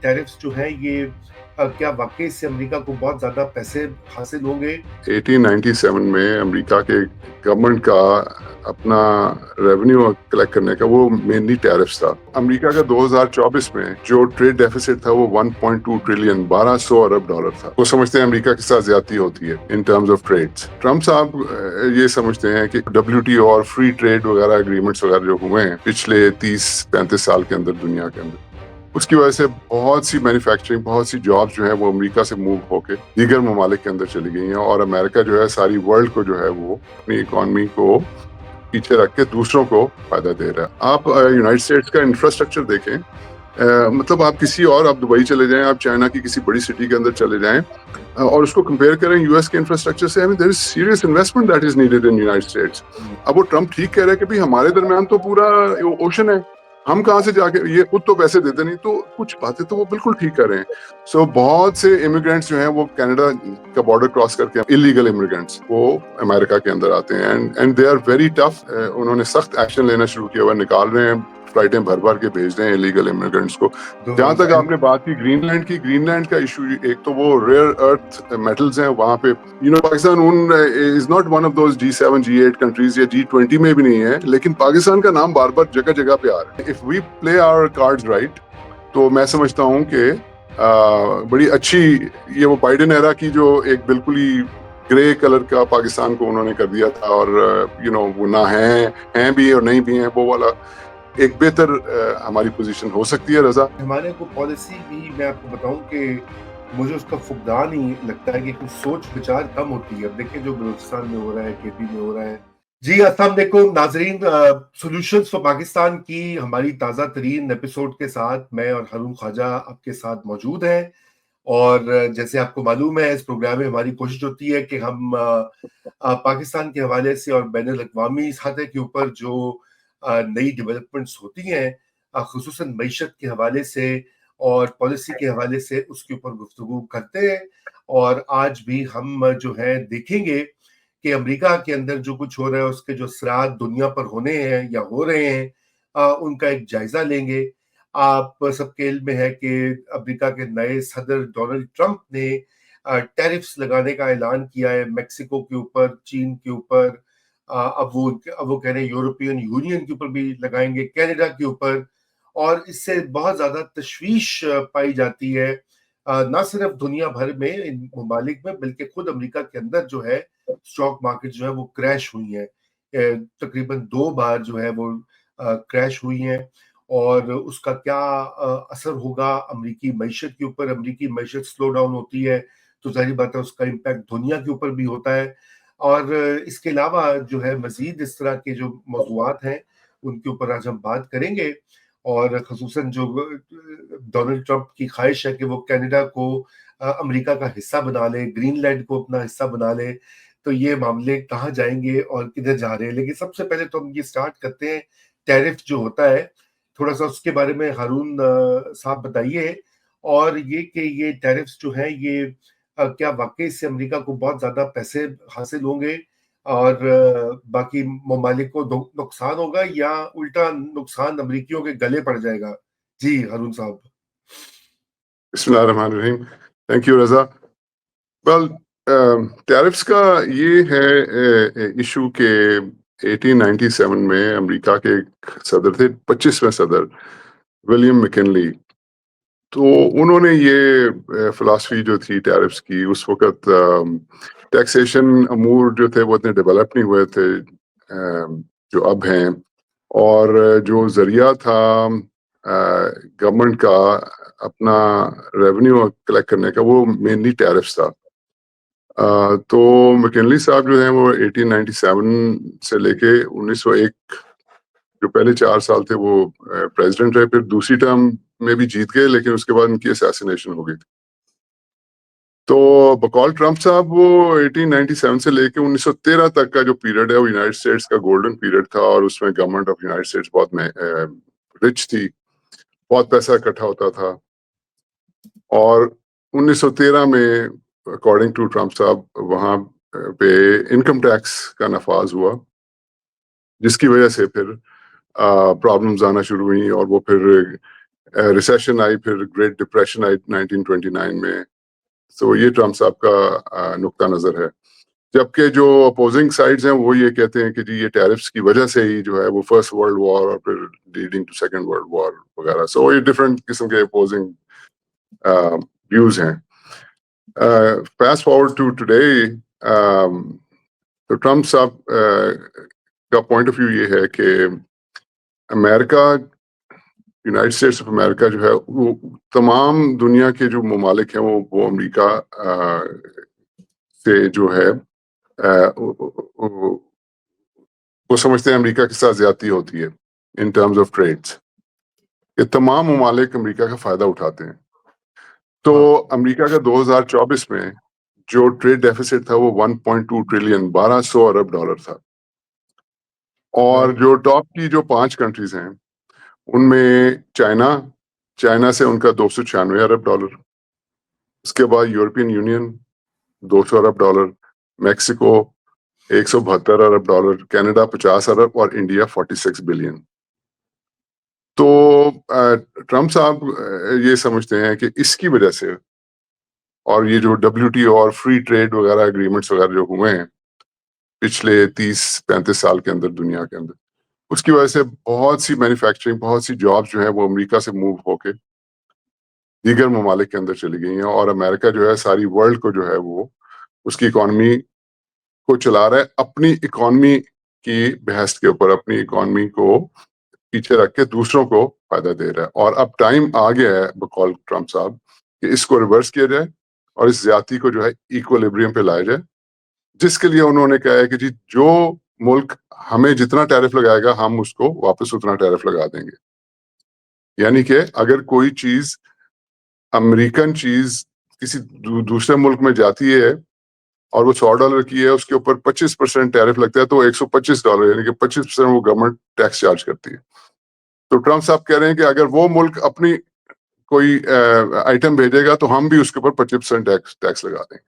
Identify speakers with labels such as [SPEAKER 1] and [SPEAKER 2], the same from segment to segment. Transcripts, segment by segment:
[SPEAKER 1] Tariffs जो हैं ये क्या वाक़ई से अमेरिका को बहुत ज़्यादा पैसे हासिल होंगे?
[SPEAKER 2] 1897 में अमेरिका के गवर्नमेंट का अपना रेवेन्यू कलेक्ट करने का वो मेनली टैरिफ्स था। अमेरिका का 2024 में जो ट्रेड डेफिसिट था वो 1.2 ट्रिलियन 1200 अरब डॉलर था। वो समझते हैं अमेरिका के साथ ज्यादती होती है in terms of trades. Trump साहब ये समझते हैं कि WTO और फ्री ट्रेड वगैरह एग्रीमेंट्स वगैरह जो हुए हैं पिछले 30-35 साल के अंदर दुनिया के अंदर, उसकी वजह से बहुत सी मैन्युफैक्चरिंग, बहुत सी जॉब्स जो है वो अमेरिका से मूव होके दीगर ममालिक के अंदर चली गई हैं और अमेरिका जो है सारी वर्ल्ड को जो है वो अपनी इकोनॉमी को पीछे रख के दूसरों को फायदा दे रहा है। आप यूनाइटेड स्टेट्स का इंफ्रास्ट्रक्चर देखें, मतलब आप किसी और, आप दुबई चले जाएं, आप चाइना की किसी बड़ी सिटी के अंदर चले जाएं और उसको कंपेयर करें यूएस के इंफ्रास्ट्रक्चर से, there is serious investment that is needed in United States. अब वो ट्रम्प ठीक कह रहा है कि भाई हमारे दरमियान तो पूरा ओशन है, हम कहाँ से जाके, ये खुद तो पैसे देते नहीं, तो कुछ बातें तो वो बिल्कुल ठीक कर रहे हैं। सो बहुत से इमिग्रेंट्स जो हैं वो कनाडा का बॉर्डर क्रॉस करके, इलीगल इमिग्रेंट्स, वो अमेरिका के अंदर आते हैं and they are very tough. उन्होंने सख्त एक्शन लेना शुरू किया हुआ, निकाल रहे हैं, फ्लाइटें भर भर के भेज रहे हैं इलीगल इमिग्रेंट्स को। जहां तक आपने बात की ग्रीनलैंड की, ग्रीनलैंड का इशू, एक तो वो रेयर अर्थ मेटल्स हैं वहां पे, Pakistan is not one of those G7 G8 countries या G20 में भी नहीं है, लेकिन पाकिस्तान का नाम बार बार जगह जगह पे आ रहा है। If we play our cards right, तो मैं समझता हूँ कि बड़ी अच्छी, ये वो बाइडेन एरा की जो एक बिल्कुल ही ग्रे कलर का पाकिस्तान को उन्होंने कर दिया था, और वो ना हैं भी और नहीं भी हैं, वो वाला एक बेहतर हमारी पोजीशन हो सकती है। रजा,
[SPEAKER 1] हमारे को पॉलिसी भी मैं आपको बताऊं कि मुझे उसका फुकदान ही लगता है कि कुछ सोच विचार कम होती है। अब देखिए जो बलूचिस्तान में हो रहा है, केपी में हो रहा है। जी अस्सलाम वालेकुम नाजरीन, सॉल्यूशंस फॉर पाकिस्तान की हमारी ताज़ा तरीन एपिसोड के साथ मैं और हारून ख्वाजा आपके साथ मौजूद हैं। और जैसे आपको मालूम है, इस प्रोग्राम में हमारी कोशिश होती है कि हम पाकिस्तान के हवाले से और बैन अल-अक़वामी सतह के ऊपर जो नई डेवलपमेंट्स होती हैं, खुसूसन मईशत के हवाले से और पॉलिसी के हवाले से, उसके ऊपर गुफ्तगू करते हैं। और आज भी हम जो है देखेंगे कि अमेरिका के अंदर जो कुछ हो रहा है, उसके जो असरात दुनिया पर होने हैं या हो रहे हैं, उनका एक जायजा लेंगे। आप सबके इल्म में है कि अमेरिका के नए सदर डोनाल्ड ट्रंप ने टैरिफ्स लगाने का ऐलान किया है मैक्सिको के ऊपर, चीन के ऊपर। अब वो कह रहे हैं यूरोपियन यूनियन के ऊपर भी लगाएंगे, कनाडा के ऊपर। और इससे बहुत ज्यादा तशवीश पाई जाती है, ना सिर्फ दुनिया भर में इन ममालिक में, बल्कि खुद अमेरिका के अंदर जो है स्टॉक मार्केट जो है वो क्रैश हुई है। तकरीबन 2 बार जो है वो क्रैश हुई हैं। और उसका क्या असर होगा अमरीकी मईशत के ऊपर? अमरीकी मईशत स्लो डाउन होती है तो ज़ाहिर बात है उसका इम्पैक्ट दुनिया के ऊपर भी होता है। और इसके अलावा जो है मज़ीद इस तरह के जो मौज़ूआत हैं, उनके ऊपर आज हम बात करेंगे। और ख़ुसूसन जो डोनाल्ड ट्रंप की ख़्वाहिश है कि वो कनाडा को अमेरिका का हिस्सा बना ले, ग्रीनलैंड को अपना हिस्सा बना ले, तो ये मामले कहाँ जाएँगे और किधर जा रहे हैं? लेकिन सबसे पहले तो हम ये स्टार्ट करते हैं, टैरिफ जो होता है, थोड़ा-सा उसके बारे में हारून साहब बताइए। और ये कि ये टैरिफ्स जो हैं ये क्या वाक़ई से अमेरिका को बहुत ज़्यादा पैसे हासिल होंगे और बाकी ममालिक को नुकसान होगा, या उल्टा नुकसान अमरीकियों के गले पड़ जाएगा? जी, हारून साहब।
[SPEAKER 2] बिस्मिल्लाहिर्रहमानिर्रहीम। Thank you Raza. Well, tariffs का ये है इशू के 1897 में अमेरिका के एक सदर थे, 25वें सदर विलियम मैकिनली। तो उन्होंने ये फिलॉसफी जो थी टैरिफ्स की, उस वक्त टैक्सेशन अमूर जो थे वो इतने डेवलप नहीं हुए थे जो अब हैं। और जो जरिया था गवर्नमेंट का अपना रेवेन्यू कलेक्ट करने का, वो मेनली टैरिफ्स था। तो मैकिनली साहब जो हैं वो 1897 से लेके 1901, जो पहले 4 साल थे वो प्रेसिडेंट रहे, फिर दूसरी टर्म में भी जीत गए, लेकिन उसके बाद उनकी असैसिनेशन हो गई थी। तो बकौल ट्रंप साहब वो 1897 से लेके 1913 तक का जो पीरियड है वो यूनाइटेड स्टेट्स का गोल्डन पीरियड था, और उसमें गवर्नमेंट ऑफ यूनाइटेड स्टेट्स बहुत रिच थी, बहुत पैसा इकट्ठा होता था। और 1913 में अकॉर्डिंग टू ट्रंप साहब वहां पे इनकम टैक्स का नफाज हुआ, जिसकी वजह से फिर प्रॉब्लम्स आना शुरू हुई, और वो फिर रिसेशन आई, फिर ग्रेट डिप्रेशन आई 1929 में। तो ये ट्रम्प साहब का नुक्ता नजर है। जबकि जो अपोजिंग साइड्स हैं वो ये कहते हैं कि जी ये टैरिफ्स की वजह से ही जो है वो फर्स्ट वर्ल्ड वॉर और फिर leading to second world war वगैरह। सो ये डिफरेंट किस्म के अपोजिंग व्यूज हैं। फास्ट फॉरवर्ड टू टुडे, तो ट्रम्प साहब का पॉइंट ऑफ व्यू ये है कि America, United States of America जो है वो तमाम दुनिया के जो ममालिक हैं वो अमेरिका से जो है वो समझते हैं अमेरिका के साथ ज्यादती होती है इन टर्म्स ऑफ ट्रेड्स। ये तमाम ममालिक अमेरिका का फायदा उठाते हैं। तो अमेरिका का 2024 में जो ट्रेड डेफिसिट था वो 1.2 ट्रिलियन, 1200 अरब डॉलर था। और जो टॉप की जो 5 कंट्रीज हैं उनमें चाइना से उनका 296 अरब डॉलर, उसके बाद यूरोपियन यूनियन 200 अरब डॉलर, मैक्सिको 172 अरब डॉलर, कनाडा 50 अरब और इंडिया 46 बिलियन। तो ट्रम्प साहब ये समझते हैं कि इसकी वजह से और ये जो WTO और फ्री ट्रेड वगैरह एग्रीमेंट्स वगैरह जो हुए हैं पिछले 30-35 साल के अंदर दुनिया के अंदर, उसकी वजह से बहुत सी मैन्युफैक्चरिंग, बहुत सी जॉब्स जो है वो अमेरिका से मूव होके दीगर ममालिक के अंदर चली गई हैं। और अमेरिका जो है सारी वर्ल्ड को जो है वो उसकी इकॉनमी को चला रहा है अपनी इकॉनमी की बहस के ऊपर, अपनी इकॉनमी को पीछे रख के दूसरों को फायदा दे रहा है। और अब टाइम आ गया है बकौल ट्रम्प साहब कि इसको रिवर्स किया जाए और इस ज्यादती को जो है इक्विलिब्रियम पे लाया जाए, जिसके लिए उन्होंने कहा है कि जी जो मुल्क हमें जितना टैरिफ लगाएगा हम उसको वापस उतना टैरिफ लगा देंगे। यानी कि अगर कोई चीज, अमेरिकन चीज किसी दूसरे मुल्क में जाती है और वो $100 की है, उसके ऊपर 25% टैरिफ लगता है तो $125 यानी कि 25% वो गवर्नमेंट टैक्स चार्ज करती है। तो ट्रम्प साहब कह रहे हैं कि अगर वो मुल्क अपनी कोई आइटम भेजेगा तो हम भी उसके ऊपर 25% टैक्स लगा देंगे।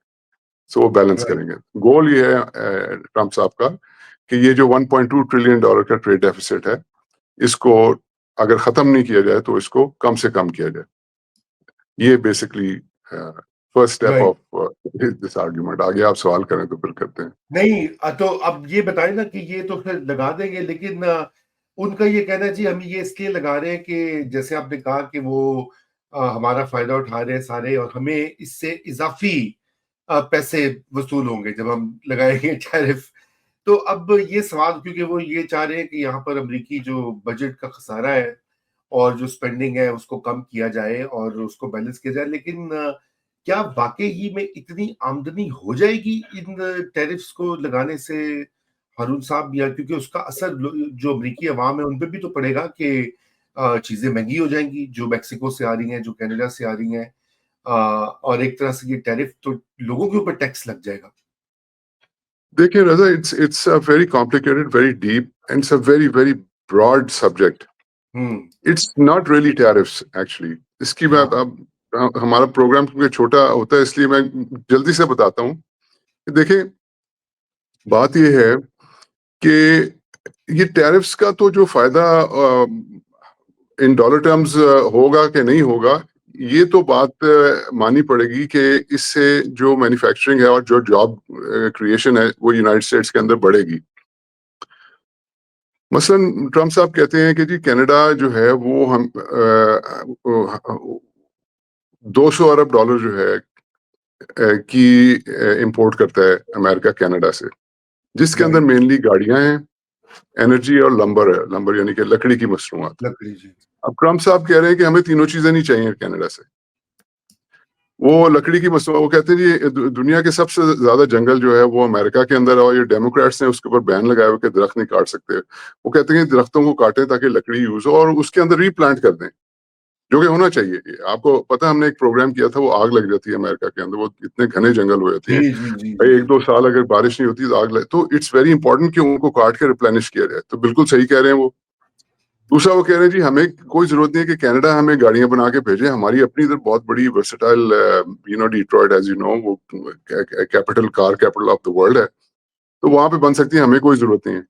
[SPEAKER 2] सो वो बैलेंस करेंगे। गोल ये है ट्रम्प साहब का कि ये जो 1.2 ट्रिलियन डॉलर का ट्रेड डेफिसिट है इसको अगर खत्म नहीं किया जाए तो इसको कम से कम किया जाए। ये basically first step of this argument. आगे आप सवाल करें तो फिर करते हैं।
[SPEAKER 1] नहीं, तो अब ये बताएं ना कि ये तो फिर लगा देंगे, लेकिन उनका ये कहना है जी हम ये इसलिए लगा रहे हैं कि जैसे आपने कहा कि वो हमारा फायदा उठा रहे हैं सारे और हमें इससे इजाफी पैसे वसूल होंगे जब हम लगाएंगे टैरिफ। तो अब ये सवाल, क्योंकि वो ये चाह रहे हैं कि यहाँ पर अमेरिकी जो बजट का खसारा है और जो स्पेंडिंग है उसको कम किया जाए और उसको बैलेंस किया जाए, लेकिन क्या वाकई ही में इतनी आमदनी हो जाएगी इन टैरिफ्स को लगाने से हारून साहब? या क्योंकि उसका असर जो अमेरिकी अवाम है उन पे भी तो पड़ेगा कि चीजें महंगी हो जाएंगी जो मैक्सिको से आ रही हैं, जो कनाडा से आ रही हैं, और एक तरह से ये टैरिफ तो लोगों के ऊपर टैक्स लग जाएगा।
[SPEAKER 2] देखिए Raza, it's a very complicated, very deep and it's a very very broad subject. It's not really tariffs actually. इसकी मैं अब हमारा प्रोग्राम क्योंकि छोटा होता है इसलिए मैं जल्दी से बताता हूँ। देखिए बात यह है कि ये टैरिफ्स का तो जो फायदा इन डॉलर टर्म्स होगा कि नहीं होगा, ये तो बात माननी पड़ेगी कि इससे जो मैन्युफैक्चरिंग है और जो जॉब क्रिएशन है वो यूनाइटेड स्टेट्स के अंदर बढ़ेगी। मसलन ट्रम्प साहब कहते हैं कि जी कनाडा जो है वो हम 200 अरब डॉलर जो है की इंपोर्ट करता है अमेरिका कनाडा से, जिसके अंदर मेनली गाड़ियां हैं, एनर्जी और लंबर है। लंबर यानी कि लकड़ी की मसनूआत।
[SPEAKER 1] लकड़ी जी।
[SPEAKER 2] अब ट्रम्प साहब कह रहे हैं कि हमें तीनों चीजें नहीं चाहिए कनाडा से। वो लकड़ी की मसनूआत, वो कहते हैं जी दुनिया के सबसे ज्यादा जंगल जो है वो अमेरिका के अंदर है और ये डेमोक्रेट्स ने उसके ऊपर बैन लगाया हुआ कि दरख्त नहीं काट सकते। वो कहते हैं कि दरख्तों को काटें ताकि लकड़ी यूज हो और उसके अंदर रीप्लांट कर दें, जो कि होना चाहिए। आपको पता है हमने एक प्रोग्राम किया था, वो आग लग जाती है अमेरिका के अंदर, वो इतने घने जंगल हो जाते हैं।
[SPEAKER 1] जी जी जी जी।
[SPEAKER 2] 1-2 साल अगर बारिश नहीं होती तो आग लग, तो इट्स वेरी इंपॉर्टेंट कि उनको काट के रिप्लेनिश किया जाए। तो बिल्कुल सही कह रहे हैं वो। दूसरा वो कह रहे हैं जी हमें कोई जरूरत नहीं है कि कनाडा हमें गाड़ियां बना के भेजे, हमारी अपनी इधर बहुत बड़ी versatile, Detroit as you know वो capital, car capital of the world है, तो वहां पे बन सकती है, हमें कोई जरूरत नहीं है।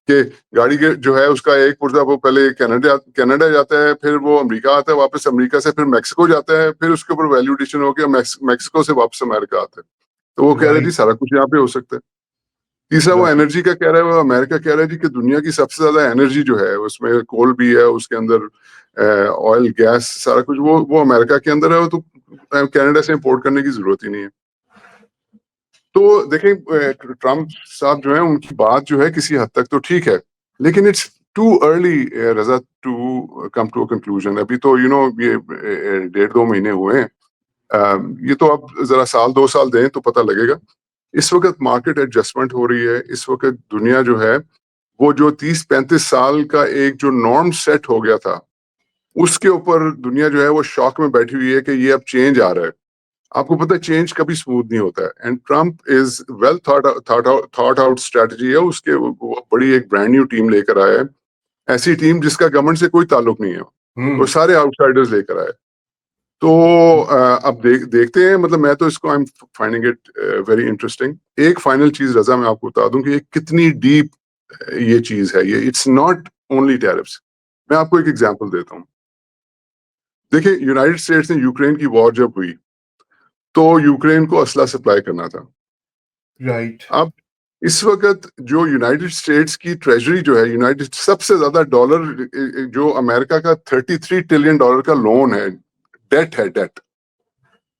[SPEAKER 2] कि गाड़ी के जो है उसका एक पुर्जा वो पहले कनाडा जाता है, फिर वो अमेरिका आता है, वापस अमेरिका से फिर मैक्सिको जाता है, फिर उसके ऊपर वैल्यू एडिशन होकर मैक्सिको से वापस अमेरिका आता है। तो वो कह रहे हैं जी
[SPEAKER 1] राइट,
[SPEAKER 2] सारा कुछ यहाँ पे हो सकता है। तीसरा वो
[SPEAKER 1] राइट,
[SPEAKER 2] एनर्जी का कह रहा है, वो अमेरिका कह रहा है जी कि दुनिया की सबसे ज्यादा एनर्जी जो है उसमें कोल भी है, उसके अंदर ऑयल गैस सारा कुछ वो अमेरिका के अंदर है, वो तो कनाडा से इंपोर्ट करने की जरूरत ही नहीं है। तो देखें ट्रम्प साहब जो है उनकी बात जो है किसी हद तक तो ठीक है, लेकिन इट्स टू अर्ली रजा to come to a conclusion. अभी तो ये 1.5-2 महीने हुए हैं। ये तो अब जरा साल 2 साल दें तो पता लगेगा। इस वक्त मार्केट एडजस्टमेंट हो रही है। इस वक्त दुनिया जो है वो जो 30-35 साल का एक जो नॉर्म सेट हो गया था, उसके ऊपर दुनिया जो है वो शॉक में बैठी हुई है कि ये अब चेंज आ रहा है। आपको पता है चेंज कभी स्मूथ नहीं होता है, and Trump is well thought out strategy है उसके। वो बड़ी एक ब्रांड न्यू टीम लेकर आया है, ऐसी टीम जिसका गवर्नमेंट से कोई ताल्लुक नहीं है, वो सारे आउटसाइडर्स लेकर आए। तो अब देखते हैं। मतलब मैं तो इसको I am finding it very interesting. एक फाइनल चीज रजा मैं आपको बता दूं कि ये कितनी डीप ये चीज है। ये इट्स नॉट ओनली टैरिफ्स। मैं आपको एक एग्जांपल देता हूँ। देखिए यूनाइटेड स्टेट्स ने यूक्रेन की वॉर जब हुई तो यूक्रेन को असला सप्लाई करना था।
[SPEAKER 1] राइट,
[SPEAKER 2] अब इस वक्त जो यूनाइटेड स्टेट्स की ट्रेजरी जो है, यूनाइटेड सबसे ज्यादा डॉलर जो अमेरिका का $33 ट्रिलियन का लोन है, डेट है, डेट।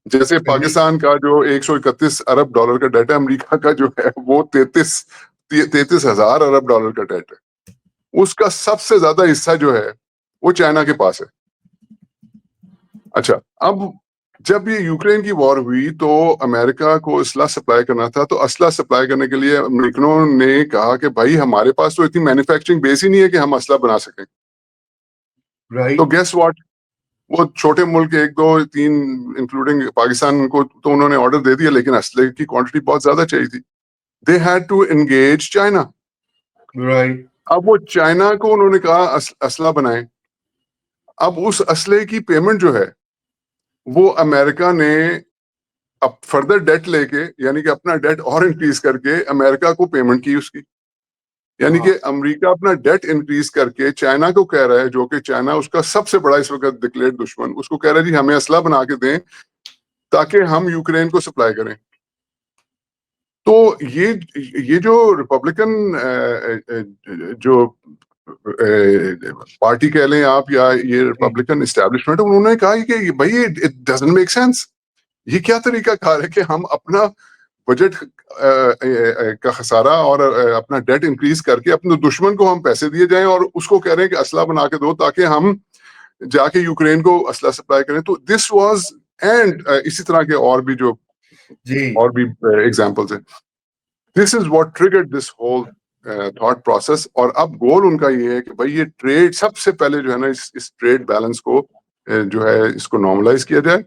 [SPEAKER 2] जैसे
[SPEAKER 1] सही,
[SPEAKER 2] पाकिस्तान का जो $131 अरब का डेट है, अमेरिका का जो है वो 33,000 अरब का डेट है। उसका सबसे ज्यादा हिस्सा जो है वो चाइना के पास है। अच्छा, अब जब ये यूक्रेन की वॉर हुई तो अमेरिका को असला सप्लाई करना था। तो असला सप्लाई करने के लिए अमेरिकनों ने कहा कि भाई हमारे पास तो इतनी मैन्युफैक्चरिंग बेस ही नहीं है कि हम असला बना सकें। तो
[SPEAKER 1] राइट,
[SPEAKER 2] गेस व्हाट, वो छोटे मुल्क 1-2-3 इंक्लूडिंग पाकिस्तान को तो उन्होंने ऑर्डर दे दिया, लेकिन असले की क्वांटिटी बहुत ज्यादा चाहिए थी। They had to engage China.
[SPEAKER 1] Right,
[SPEAKER 2] अब वो चाइना को उन्होंने कहा असला बनाए। अब उस असले की पेमेंट जो है वो अमेरिका ने अब फर्दर डेट लेके, यानी कि अपना डेट और इंक्रीज करके अमेरिका को पेमेंट की उसकी। यानी कि
[SPEAKER 1] हाँ,
[SPEAKER 2] अमेरिका अपना डेट इंक्रीज करके चाइना को कह रहा है, जो कि चाइना उसका सबसे बड़ा इस वक्त डिक्लेयर्ड दुश्मन, उसको कह रहा है जी हमें असला बना के दें ताकि हम यूक्रेन को सप्लाई करें। तो ये जो रिपब्लिकन जो पार्टी कह लें आप, या ये
[SPEAKER 1] जी,
[SPEAKER 2] रिपब्लिकन एस्टेब्लिशमेंट, उन्होंने कहा कि भाई इट डजंट मेक सेंस। ये क्या तरीका कार है कि हम अपना बजट का खसारा और अपना डेट इंक्रीज करके अपने दुश्मन को हम पैसे दिए जाएं और उसको कह रहे हैं कि असला बना के दो ताकि हम जाके यूक्रेन को असला सप्लाई करें। तो दिस वाज, एंड इसी तरह के
[SPEAKER 1] जी,
[SPEAKER 2] और भी एग्जांपल्स हैं। This is what triggered this whole thought process. और अब गोल उनका ये है कि भाई ये ट्रेड सबसे पहले जो है ना, इस ट्रेड बैलेंस को जो है इसको नॉर्मलाइज किया जाए,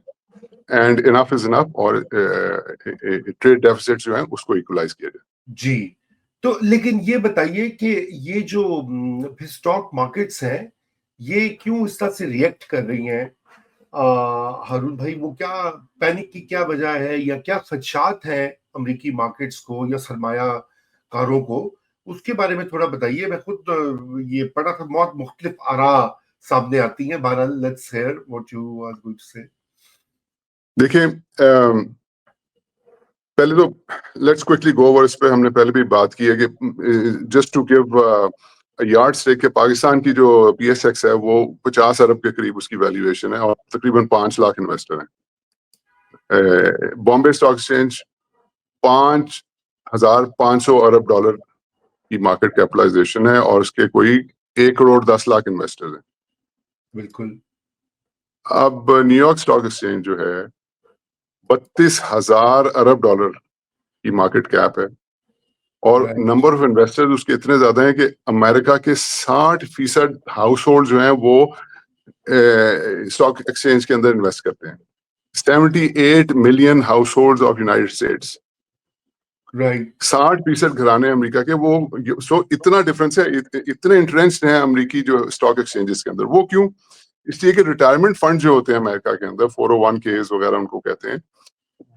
[SPEAKER 2] एंड इनफ इज इनफ, और ट्रेड डेफिसिट जो है उसको इक्वलाइज किया जाए।
[SPEAKER 1] जी। तो लेकिन ये बताइए कि ये जो स्टॉक मार्केट्स हैं, ये क्यों इस तरह से रिएक्ट कर रही हैं? हारून भाई, वो क्या पैनिक की क्या वजह है, या क्या खदशात हैं अमेरिकी मार्केट्स को या सरमायाकारों को? उसके बारे में थोड़ा बताइए। मैं खुद ये पढ़ा था, बहुत मुख्तलिफ आरा सामने आती हैं। बहरहाल, let's hear what you are going to say.
[SPEAKER 2] देखिए पहले तो लेट्स क्विकली गो ओवर, इस पे हमने पहले भी बात की है कि just to give yardstick के पाकिस्तान की जो PSX है वो 50 अरब के करीब उसकी वैल्यूएशन है और तकरीबन 5 लाख इन्वेस्टर हैं। बॉम्बे स्टॉक एक्सचेंज 5,500 अरब डॉलर की मार्केट कैपिटलाइजेशन है और उसके कोई 1 करोड़ 10 लाख इन्वेस्टर हैं।
[SPEAKER 1] बिल्कुल।
[SPEAKER 2] अब न्यूयॉर्क स्टॉक एक्सचेंज जो है 32,000 अरब डॉलर की मार्केट कैप है और
[SPEAKER 1] राइट,
[SPEAKER 2] नंबर ऑफ इन्वेस्टर्स उसके इतने ज्यादा हैं कि अमेरिका के 60% हाउस होल्ड जो हैं वो स्टॉक एक्सचेंज के अंदर इन्वेस्ट करते हैं। 78 million house hold of United states,
[SPEAKER 1] right,
[SPEAKER 2] 60% घराने अमेरिका के, वो सो इतना डिफरेंस है, इतने इंटरेस्ट हैं अमेरिकी जो स्टॉक एक्सचेंजेस के अंदर। वो क्यों? इसलिए कि रिटायरमेंट फंड जो होते हैं अमेरिका के अंदर, 401Ks वगैरह उनको कहते हैं,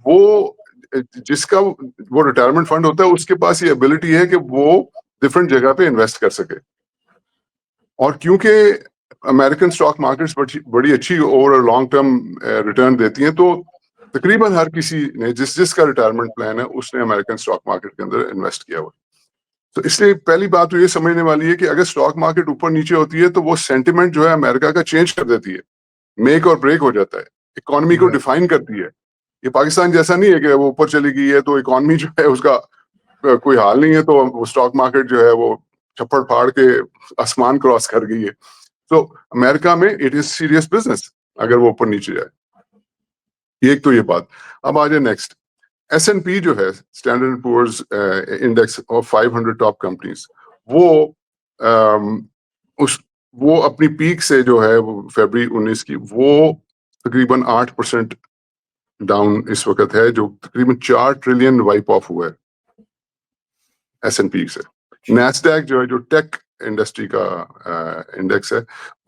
[SPEAKER 2] वो जिसका वो रिटायरमेंट फंड होता है उसके पास ये एबिलिटी है कि वो डिफरेंट जगह पे इन्वेस्ट कर सके। और क्योंकि अमेरिकन स्टॉक मार्केट्स बड़ी अच्छी ओवर लॉन्ग टर्म रिटर्न देती हैं, तो तकरीबन हर किसी ने जिसका रिटायरमेंट प्लान है उसने अमेरिकन स्टॉक मार्केट के अंदर इन्वेस्ट किया हुआ। तो इसलिए पहली बात तो ये समझने वाली है कि अगर स्टॉक मार्केट ऊपर नीचे होती है तो वो सेंटिमेंट जो है अमेरिका का चेंज कर देती है, मेक और ब्रेक हो जाता है, इकोनॉमी को डिफाइन करती है। ये पाकिस्तान जैसा नहीं है कि वो ऊपर चली गई है तो इकोनॉमी जो है उसका कोई हाल नहीं है, तो स्टॉक मार्केट जो है वो चप्पड़ फाड़ के आसमान क्रॉस कर गई है। तो अमेरिका में इट इज सीरियस बिजनेस अगर वो ऊपर नीचे जाए। एक तो ये बात। अब आ जाए नेक्स्ट, S&P जो है standard and poor's index of 500 top companies, वो अपनी पीक से जो है फरवरी 19 की, वो तकरीबन 8% डाउन इस वक्त है, जो तकरीबन 4 ट्रिलियन वाइप ऑफ हुआ है S&P से। नैस्डैक जो है, जो टेक इंडस्ट्री का इंडेक्स है,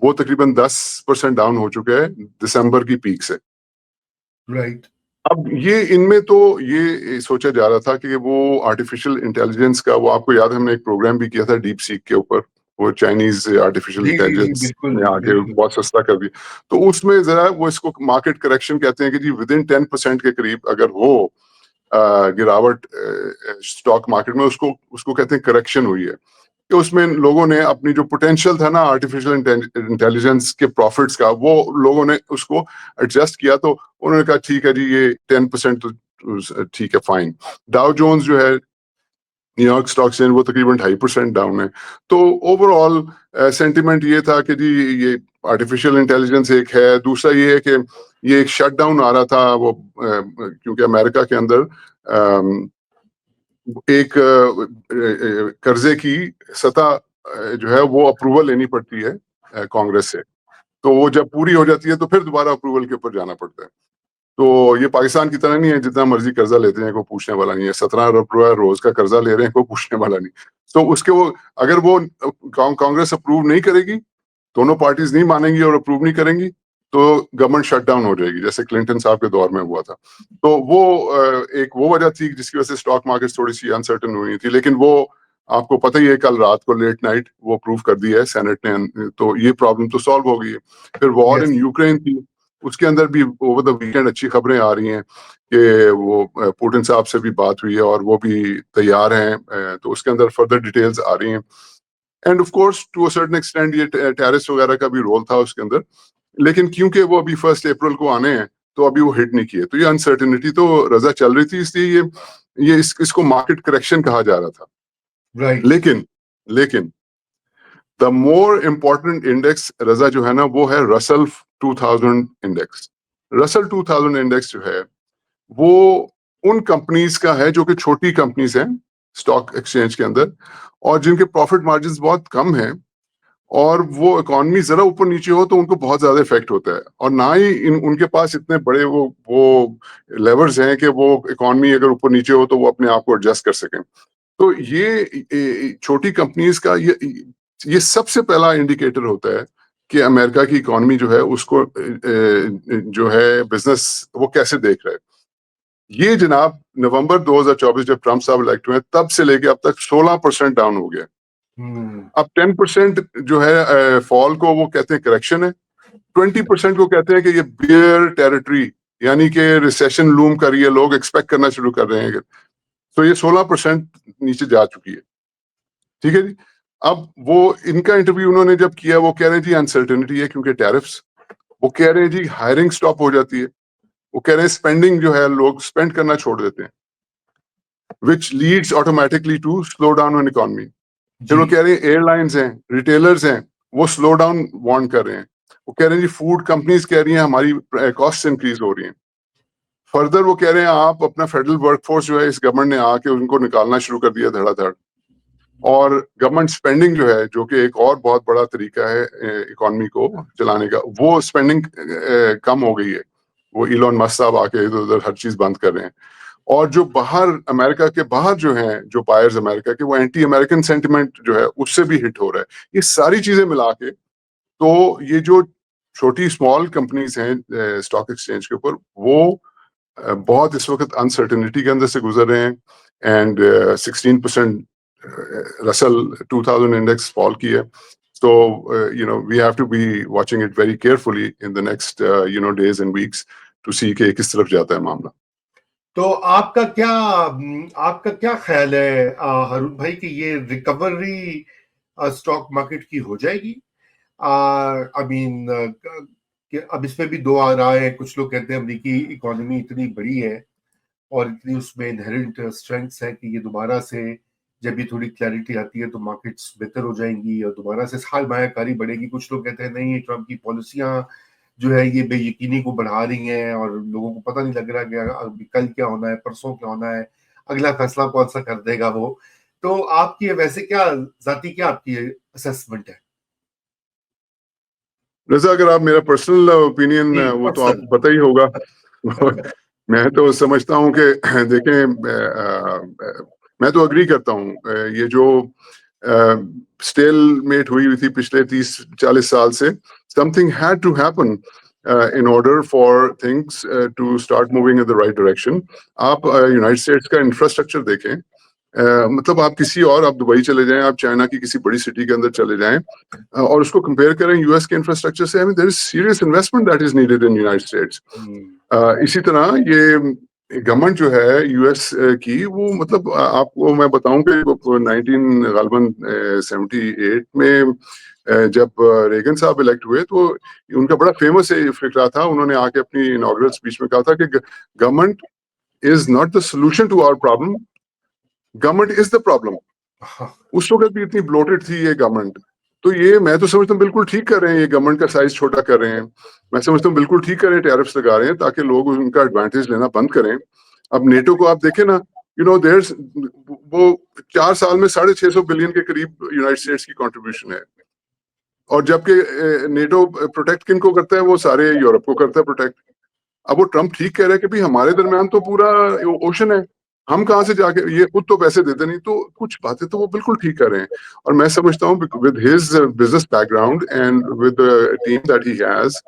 [SPEAKER 2] वो तकरीबन 10% डाउन हो चुका है दिसंबर की पीक से।
[SPEAKER 1] राइट।
[SPEAKER 2] अब ये इनमें तो ये सोचा जा रहा था कि वो आर्टिफिशियल इंटेलिजेंस का, वो आपको याद है हमने एक प्रोग्राम भी किया था डीप सीक के ऊपर, वो चाइनीज आर्टिफिशियल इंटेलिजेंस ने आके बहुत सस्ता कर दिया। तो उसमें जरा वो इसको मार्केट करेक्शन कहते हैं कि जी विद इन 10% के करीब अगर हो गिरावट स्टॉक मार्केट में, उसको कहते हैं करेक्शन हुई है। कि उसमें लोगों ने अपनी जो पोटेंशियल था ना आर्टिफिशियल इंटेलिजेंस के प्रॉफिट्स का, वो लोगों ने उसको एडजस्ट किया। तो उन्होंने कहा ठीक है जी, ये 10% ठीक है, फाइन। डाउ जोन्स जो है न्यूयॉर्क स्टॉक एक्सचेंज, वो तकरीबन 2.5% डाउन है। तो ओवरऑल सेंटिमेंट ये था कि जी ये आर्टिफिशियल इंटेलिजेंस एक है, दूसरा ये है कि ये एक शटडाउन आ रहा था वो क्योंकि अमेरिका के अंदर एक कर्जे की सतह जो है वो अप्रूवल लेनी पड़ती है कांग्रेस से, तो वो जब पूरी हो जाती है तो फिर दोबारा अप्रूवल के ऊपर जाना पड़ता है। तो ये पाकिस्तान की तरह नहीं है जितना मर्जी कर्जा लेते हैं कोई पूछने वाला नहीं है, 17 अरब रुपया रोज का कर्जा ले रहे हैं, कोई पूछने वाला नहीं। तो उसके वो अगर वो कांग्रेस अप्रूव नहीं करेगी, दोनों पार्टीज नहीं मानेंगी और अप्रूव नहीं करेंगी, तो गवर्नमेंट शटडाउन हो जाएगी, जैसे क्लिंटन साहब के दौर में हुआ था। तो वो एक वो वजह थी जिसकी वजह से स्टॉक मार्केट थोड़ी सी अनसर्टन हुई थी। लेकिन वो आपको पता ही है, कल रात को लेट नाइट वो अप्रूव कर दिया है सेनेट ने, तो ये प्रॉब्लम तो सॉल्व हो गई है। फिर वॉर इन यूक्रेन थी, उसके अंदर भी ओवर द वीकेंड अच्छी खबरें आ रही हैं कि वो पुतिन साहब से भी बात हुई है और वो भी तैयार हैं, तो उसके अंदर फर्दर डिटेल्स आ रही हैं। And of course to a certain extent ये टैरिफ्स वगैरह का भी रोल था उसके अंदर, लेकिन क्योंकि वो अभी 1 अप्रैल को आने हैं तो अभी वो हिट नहीं किए। तो ये अनसर्टेनिटी तो रजा चल रही थी, इसलिए ये इसको मार्केट करेक्शन कहा जा रहा था।
[SPEAKER 1] राइट।
[SPEAKER 2] लेकिन द मोर इम्पोर्टेंट इंडेक्स रजा जो है ना, वो है रसल 2000 इंडेक्स। रसल 2000 इंडेक्स जो है वो उन कंपनीज का है जो कि छोटी कंपनीज हैं स्टॉक एक्सचेंज के अंदर, और जिनके प्रॉफिट मार्जिन बहुत कम है, और वो इकोनॉमी जरा ऊपर नीचे हो तो उनको बहुत ज्यादा इफेक्ट होता है, और ना ही उनके पास इतने बड़े वो लेवर्स हैं कि वो इकोनॉमी अगर ऊपर नीचे हो तो वो अपने आप को एडजस्ट कर सकें। तो ये छोटी कंपनीज का ये सबसे पहला इंडिकेटर होता है कि अमेरिका की इकोनॉमी जो है उसको जो है बिजनेस वो कैसे देख रहा है। ये जनाब नवंबर 2024 जब ट्रंप साहब इलेक्ट हुए तब से लेके अब तक 16% डाउन हो गया। अब 10% जो है फॉल को वो कहते हैं करेक्शन है, 20% को कहते हैं कि ये बियर टेरिटरी, यानी कि रिसेशन लूम कर रही है, लोग एक्सपेक्ट करना शुरू कर रहे हैं। तो ये 16% नीचे जा चुकी है। ठीक है जी। अब वो इनका इंटरव्यू उन्होंने जब किया, वो कह रहे हैं जी अनसर्टेनिटी है क्योंकि टैरिफ्स, वो कह रहे हैं जी हायरिंग स्टॉप हो जाती है, वो कह रहे हैं स्पेंडिंग जो है लोग स्पेंड करना छोड़ देते हैं, which leads automatically to slow down in economy. फिर वो कह रहे हैं एयरलाइंस हैं, रिटेलर्स हैं, वो स्लो डाउन वार्न कर रहे हैं। वो कह रहे हैं जी फूड कंपनीज कह रही हैं हमारी कॉस्ट इंक्रीज हो रही हैं। फर्दर वो कह रहे हैं आप अपना फेडरल वर्कफोर्स जो है इस गवर्नमेंट ने आके उनको निकालना शुरू कर दिया धड़ाधड़, और गवर्नमेंट स्पेंडिंग जो है, जो कि एक और बहुत बड़ा तरीका है इकोनॉमी को चलाने का, वो स्पेंडिंग कम हो गई है। वो इलॉन मस्क साहब आके इधर उधर हर चीज बंद कर रहे हैं। और जो बाहर अमेरिका के बाहर जो हैं जो बायर्स अमेरिका के, वो एंटी अमेरिकन सेंटिमेंट जो है उससे भी हिट हो रहा है। ये सारी चीजें मिला के तो ये जो छोटी स्मॉल कंपनीज हैं स्टॉक एक्सचेंज के ऊपर, वो बहुत इस वक्त अनसर्टेनिटी के अंदर से गुजर रहे हैं। एंड 16% रसल 2000 इंडेक्स फॉल की है. So we have to be watching it very carefully in the next days and weeks to see कि किस तरफ जाता है मामला.
[SPEAKER 1] तो आपका क्या ख्याल है हारून भाई कि ये रिकवरी स्टॉक मार्केट की हो जाएगी? आई मीन अब इसमें भी दो आ रहा है. कुछ लोग कहते हैं अमेरिकी इकोनॉमी इतनी बड़ी है और इतनी उसमें इनहेरेंट स्ट्रेंथ्स है कि ये दोबारा से जब भी थोड़ी क्लैरिटी आती है तो मार्केट्स बेहतर हो जाएंगी और दोबारा से सरमायाकारी बढ़ेगी. कुछ लोग कहते हैं नहीं, ट्रम्प की पॉलिसियां जो है ये बेयकीनी को बढ़ा रही हैं और लोगों को पता नहीं लग रहा कि कल क्या होना है, परसों क्या होना है, अगला फैसला कौन सा कर देगा वो. तो आपकी वैसे क्या आपकी असेसमेंट है?
[SPEAKER 2] रजा, अगर आप मेरा पर्सनल ओपिनियन वो तो आपको पता ही होगा. मैं तो समझता हूं कि देखें, मैं तो अग्री करता हूं. ये जो स्टेलमेट हुई थी पिछले 30-40 साल से, something had to happen in order for things to start moving in the right direction. आप यूनाइटेड स्टेट्स का इंफ्रास्ट्रक्चर देखें, मतलब आप दुबई चले जाएं, आप चाइना की किसी बड़ी सिटी के अंदर चले जाएं और उसको कंपेयर करें यूएस के इंफ्रास्ट्रक्चर से. I mean there is serious investment that is needed in United States. इसी तरह ये गवर्नमेंट जो है यूएस की, वो मतलब आपको मैं बताऊं कि 1978 में जब रेगन साहब इलेक्ट हुए तो उनका बड़ा फेमस फिक्रा था. उन्होंने आके अपनी इनॉग्रल स्पीच में कहा था कि government is not the solution to our problem, government is the problem. उस वक्त भी इतनी ब्लोटेड थी ये गवर्नमेंट. तो ये मैं तो समझता हूँ बिल्कुल ठीक कर रहे हैं, ये गवर्नमेंट का साइज छोटा कर रहे हैं. मैं समझता हूँ बिल्कुल ठीक कर रहे हैं, टैरिफ्स लगा रहे हैं ताकि लोग उनका एडवांटेज लेना बंद करें. अब नेटो को आप देखें ना, देयर वो 4 साल में 650 बिलियन के करीब यूनाइटेड स्टेट्स की कंट्रीब्यूशन है. और जबकि नेटो प्रोटेक्ट किन को करता है? वो सारे यूरोप को करता है प्रोटेक्ट. अब वो ट्रम्प ठीक कह रहा है कि भाई हमारे दरमियान तो पूरा ओशन है, हम कहां से जाके, ये खुद तो पैसे देते नहीं. तो कुछ बातें तो वो बिल्कुल ठीक कर रहे हैं. और मैं समझता हूँ with his business background and with the team that he has,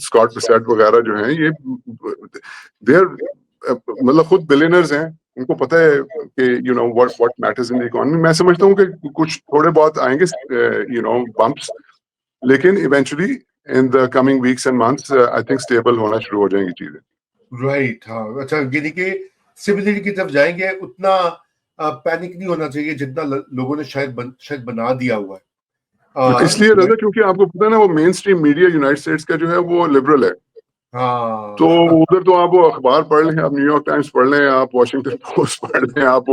[SPEAKER 2] Scott Bessent वगैरह जो हैं, ये देयर मतलब खुद बिलियनर्स हैं, उनको पता है कि what matters in the economy. मैं समझता हूँ कि कुछ थोड़े बहुत आएंगे बम्प्स, लेकिन eventually in the coming weeks and months I think stable होना शुरू हो जाएंगी चीजें.
[SPEAKER 1] राइट. हाँ, अच्छा, यानी कि स्टेबिलिटी की तरफ जाएंगे. उतना पैनिक नहीं होना चाहिए जितना लोगों ने शायद बना दिया हुआ है.
[SPEAKER 2] इसलिए रजा क्योंकि आपको पता है ना, वो main stream media United states का जो है वो लिबरल है.
[SPEAKER 1] हाँ,
[SPEAKER 2] तो उधर तो आप वो अखबार पढ़ लें, आप न्यूयॉर्क टाइम्स पढ़ लें, आप वॉशिंगटन पोस्ट पढ़ लें, आप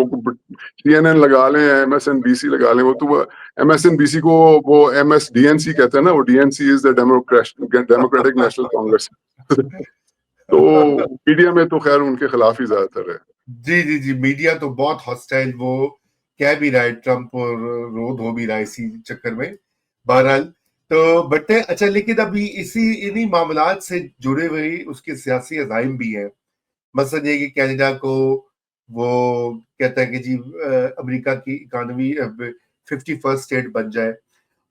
[SPEAKER 2] CNN लगा लें, MSNBC लगा लें. वो तो MSNBC को वो MSDNC कहते हैं ना, वो DNC is the democratic national Congress. तो मीडिया में तो खैर उनके खिलाफ ही ज्यादातर है.
[SPEAKER 1] जी, मीडिया तो बहुत हॉस्टाइल वो कह भी रहा है, ट्रम्प और रोध हो भी रहा है इसी चक्कर में. बहरहाल तो बट अच्छा, लेकिन अभी इन्हीं मामलात से जुड़े हुए उसके सियासी अज़ाइम भी हैं. मसलन ये कि कनाडा को वो कहता है कि जी अमेरिका की इकोनॉमी 51st स्टेट बन जाए,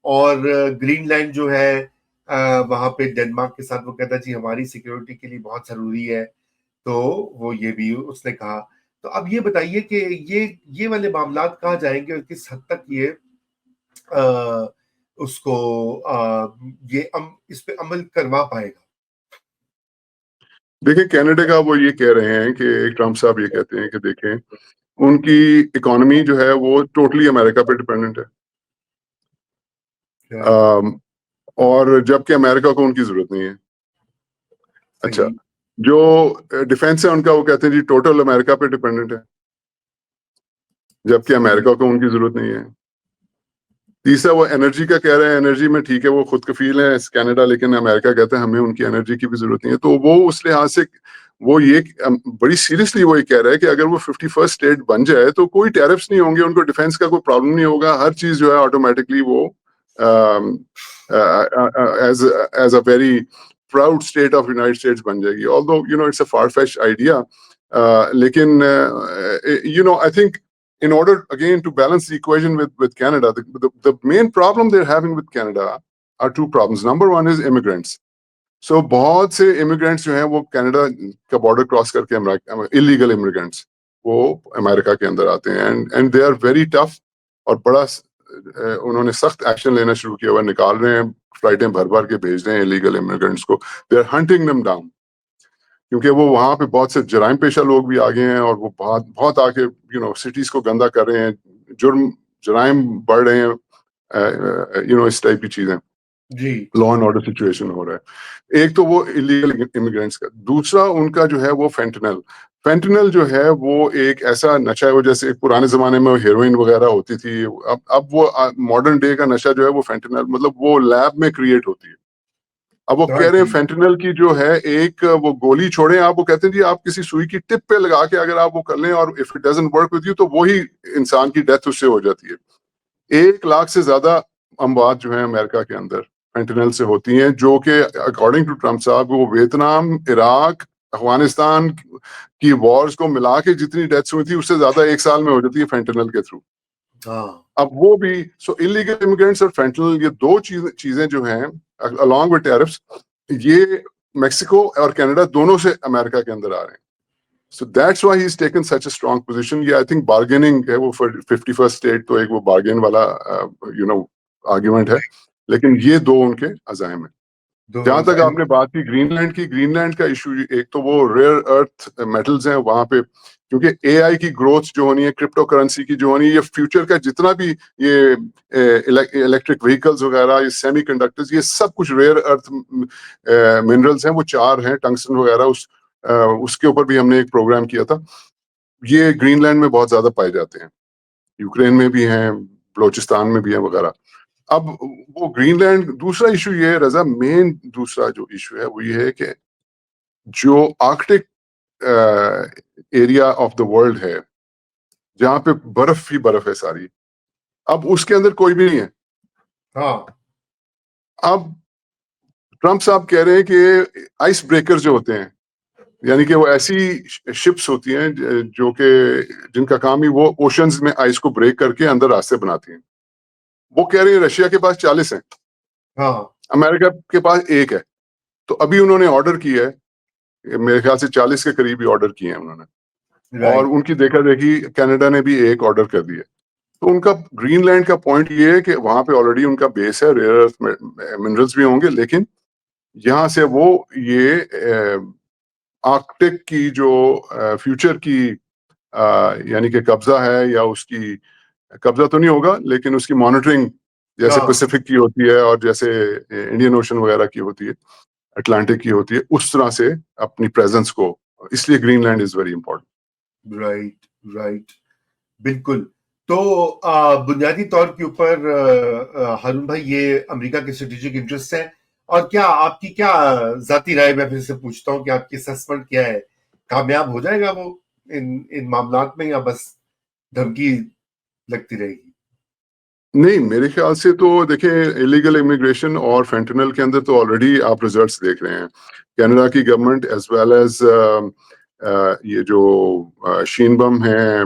[SPEAKER 1] और ग्रीनलैंड जो है वहां पे डेनमार्क के साथ वो कहता है जी हमारी सिक्योरिटी के लिए बहुत जरूरी है. तो वो ये भी उसने कहा. तो अब ये बताइए कि ये वाले मामलात कहाँ जाएंगे और किस हद तक ये उसको इस पे अमल करवा पाएगा?
[SPEAKER 2] देखिए, कनाडा का वो ये कह रहे हैं कि ट्रम्प साहब ये कहते हैं कि देखें, उनकी इकोनॉमी जो है वो टोटली अमेरिका पे डिपेंडेंट है. और जबकि अमेरिका को उनकी जरूरत नहीं है. अच्छा, जो डिफेंस है उनका, वो कहते हैं जी टोटल अमेरिका पे डिपेंडेंट है, जबकि अमेरिका को उनकी जरूरत नहीं है. तीसरा वो एनर्जी का कह रहे हैं, एनर्जी में ठीक है वो खुद कफील है कनाडा, लेकिन अमेरिका कहता है हमें उनकी एनर्जी की भी जरूरत नहीं है. तो वो उस लिहाज से वो ये बड़ी सीरियसली वो ये कह रहा है कि अगर वो 51st स्टेट बन जाए तो कोई टैरिफ्स नहीं होंगे, उनको डिफेंस का कोई प्रॉब्लम नहीं होगा. हर चीज जो है ऑटोमेटिकली वो as a very proud state of United States बन जाएगी. Although it's a far fetched idea, लेकिन I think in order again to balance the equation with Canada, the main problem they're having with Canada are two problems. Number one is immigrants. So बहुत से immigrants जो हैं वो Canada का border cross करके illegal immigrants, वो America के अंदर आते हैं and they are very tough और बड़ा उन्होंने सख्त एक्शन लेना शुरू किया हुआ, निकाल रहे हैं, फ्लाइटें भर भर के भेज रहे हैं इलीगल इमिग्रेंट्स को, they are hunting them down, क्योंकि वो वहां पे बहुत से जराइम पेशा लोग भी आ गए हैं और वो बहुत बहुत आके सिटीज को गंदा कर रहे हैं, जुर्म जराइम बढ़ रहे हैं, इस टाइप की चीजें,
[SPEAKER 1] जी
[SPEAKER 2] लॉ एंड ऑर्डर सिचुएशन हो रहा है। एक तो वो इलीगल इमिग्रेंट्स का, दूसरा उनका जो है वो फेंटनल। फेंटनल जो है वो एक ऐसा नशा है, वो जैसे पुराने जमाने में हेरोइन वगैरह होती थी, अब वो मॉडर्न डे का नशा जो है वो फेंटनल, मतलब वो लैब में क्रिएट होती है। अब वो
[SPEAKER 1] हाँ
[SPEAKER 2] कह रहे हैं
[SPEAKER 1] जी
[SPEAKER 2] फेंटनल की जो है एक वो गोली छोड़े आप, वो कहते हैं जी आप किसी सुई की टिप पे लगा के अगर आप वो कर लें और if it doesn't work with you तो वही इंसान की डेथ उससे हो जाती है। 1 लाख से ज्यादा अमवात जो है अमेरिका के अंदर फेंटनल से होती हैं, जो कि अकॉर्डिंग टू ट्रम्प साहब वो वियतनाम, इराक, अफगानिस्तान की वॉर्स को मिला के जितनी डेथ्स हुई थी उससे ज्यादा 1 साल में हो जाती है फेंटनल के थ्रू।
[SPEAKER 1] हाँ
[SPEAKER 2] अब वो भी, सो इलीगल इमिग्रेंट्स और फेंटनल, ये दो चीजें जो हैं अलॉन्ग विद टैरिफ्स, ये मेक्सिको और कनाडा दोनों से अमेरिका के अंदर आ रहे हैं। So that's why he's taken such a strong position. Yeah, I think bargaining है वो for 51st state तो एक वो bargain वाला argument है, लेकिन ये दो उनके अज़ाइम है।
[SPEAKER 1] दो
[SPEAKER 2] जहां तक
[SPEAKER 1] अजाइम
[SPEAKER 2] आपने बात की ग्रीनलैंड की, ग्रीनलैंड का इशू एक तो वो रेयर अर्थ मेटल्स हैं वहां पे, क्योंकि एआई की ग्रोथ जो होनी है, क्रिप्टो करेंसी की जो होनी है, ये फ्यूचर का जितना भी ये इलेक्ट्रिक व्हीकल्स वगैरह, ये सेमीकंडक्टर्स, ये सब कुछ रेयर अर्थ मिनरल्स हैं, वो 4 हैं, टंगस्टन वगैरह, उसके ऊपर भी हमने एक प्रोग्राम किया था। ये ग्रीनलैंड में बहुत ज्यादा पाए जाते हैं, यूक्रेन में भी हैं, बलोचिस्तान में भी हैं वगैरह। अब वो ग्रीनलैंड, दूसरा इशू ये है रजा, मेन दूसरा जो इशू है वो ये है कि जो Arctic area of the world है, जहां पे बर्फ ही बर्फ है सारी, अब उसके अंदर कोई भी नहीं है।
[SPEAKER 1] हाँ
[SPEAKER 2] अब ट्रम्प साहब कह रहे हैं कि आइस ब्रेकर जो होते हैं, यानी कि वो ऐसी शिप्स होती हैं जो कि जिनका काम ही वो ओशंस में आइस को ब्रेक करके अंदर रास्ते बनाती हैं, वो कह रहे हैं रशिया के पास 40 हैं,
[SPEAKER 1] हाँ
[SPEAKER 2] अमेरिका के पास 1 है। तो अभी उन्होंने ऑर्डर किया है, मेरे ख्याल से 40 के करीब ही ऑर्डर किए हैं उन्होंने, और
[SPEAKER 1] राइट
[SPEAKER 2] उनकी देखा देखी कनाडा ने भी 1 ऑर्डर कर दिया। तो उनका ग्रीनलैंड का पॉइंट ये है कि वहां पे ऑलरेडी उनका बेस है, रेयर अर्थ मिनरल्स भी होंगे, लेकिन यहाँ से वो ये आर्कटिक की जो फ्यूचर की यानी कि कब्जा है, या उसकी कब्जा तो नहीं होगा लेकिन उसकी मॉनिटरिंग जैसे
[SPEAKER 1] हाँ
[SPEAKER 2] पैसिफिक की होती है और जैसे इंडियन ओशन वगैरह की होती है, अटलांटिक की होती है, उस तरह से अपनी प्रेजेंस को, इसलिए Greenland is very important.
[SPEAKER 1] Right right बिल्कुल। तो बुनियादी तौर के ऊपर हारून भाई, ये अमेरिका के स्ट्रेटेजिक इंटरेस्ट है, और क्या आपकी क्या जाती राय, मैं फिर से पूछता हूँ कि आपकी असेसमेंट क्या है, कामयाब हो जाएगा वो इन इन मामलात में, या बस धमकी लगती रहेगी?
[SPEAKER 2] नहीं, मेरे ख्याल से तो देखें, इलीगल इमिग्रेशन और फेंटनल के अंदर तो ऑलरेडी आप रिजल्ट्स देख रहे हैं। कनाडा की गवर्नमेंट एज वेल एज ये जो शीनबम है,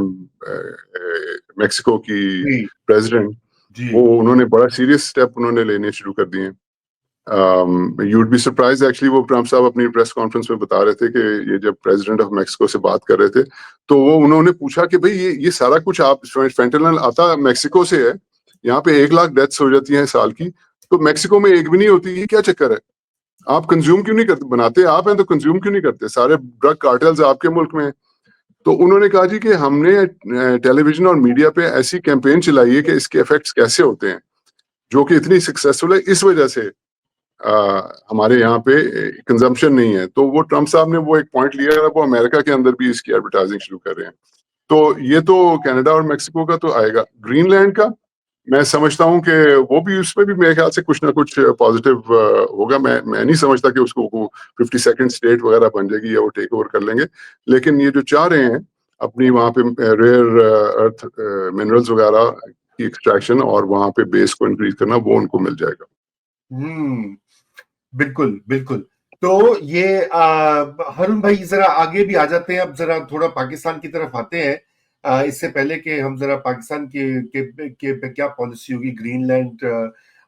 [SPEAKER 2] मेक्सिको की
[SPEAKER 1] जी
[SPEAKER 2] प्रेसिडेंट,
[SPEAKER 1] जी
[SPEAKER 2] वो उन्होंने बड़ा सीरियस स्टेप उन्होंने लेने शुरू कर दिए। You would be surprise actually, वो ट्रम्प साहब अपनी प्रेस कॉन्फ्रेंस में बता रहे थे कि ये जब प्रेसिडेंट ऑफ मेक्सिको से बात कर रहे थे तो वो उन्होंने पूछा कि भाई ये सारा कुछ आप, फेंटनल आता मेक्सिको से है, यहाँ पे 1 लाख डेथ्स हो जाती हैं साल की, तो मेक्सिको में एक भी नहीं होती, ये क्या चक्कर है? आप कंज्यूम क्यों नहीं करते? बनाते आप हैं तो कंज्यूम क्यों नहीं करते? सारे ड्रग कार्टेल्स आपके मुल्क में हैं। तो उन्होंने कहा जी कि हमने टेलीविजन और मीडिया पे ऐसी कैंपेन चलाई है कि इसके इफेक्ट्स कैसे होते हैं, जो कि इतनी सक्सेसफुल है, इस वजह से हमारे यहाँ पे कंजम्पशन नहीं है। तो वो ट्रम्प साहब ने वो एक पॉइंट लिया, वो अमेरिका के अंदर भी इसकी एडवर्टाइजिंग शुरू कर रहे हैं। तो ये तो कनाडा और मेक्सिको का तो आएगा। ग्रीनलैंड का मैं समझता हूँ कि वो भी, उसमें भी मेरे ख्याल से कुछ ना कुछ पॉजिटिव होगा। मैं नहीं समझता कि उसको 52nd स्टेट वगैरह बन जाएगी या वो टेक ओवर कर लेंगे, लेकिन ये जो चाह रहे हैं अपनी वहाँ पे रेयर अर्थ मिनरल्स वगैरह की एक्सट्रैक्शन और वहाँ पे बेस को इंक्रीज करना, वो उनको मिल जाएगा।
[SPEAKER 1] बिल्कुल बिल्कुल। तो ये हरुण भाई, जरा आगे भी आ जाते हैं, अब जरा थोड़ा पाकिस्तान की तरफ आते हैं। इससे पहले कि हम जरा पाकिस्तान के पे क्या पॉलिसी होगी ग्रीनलैंड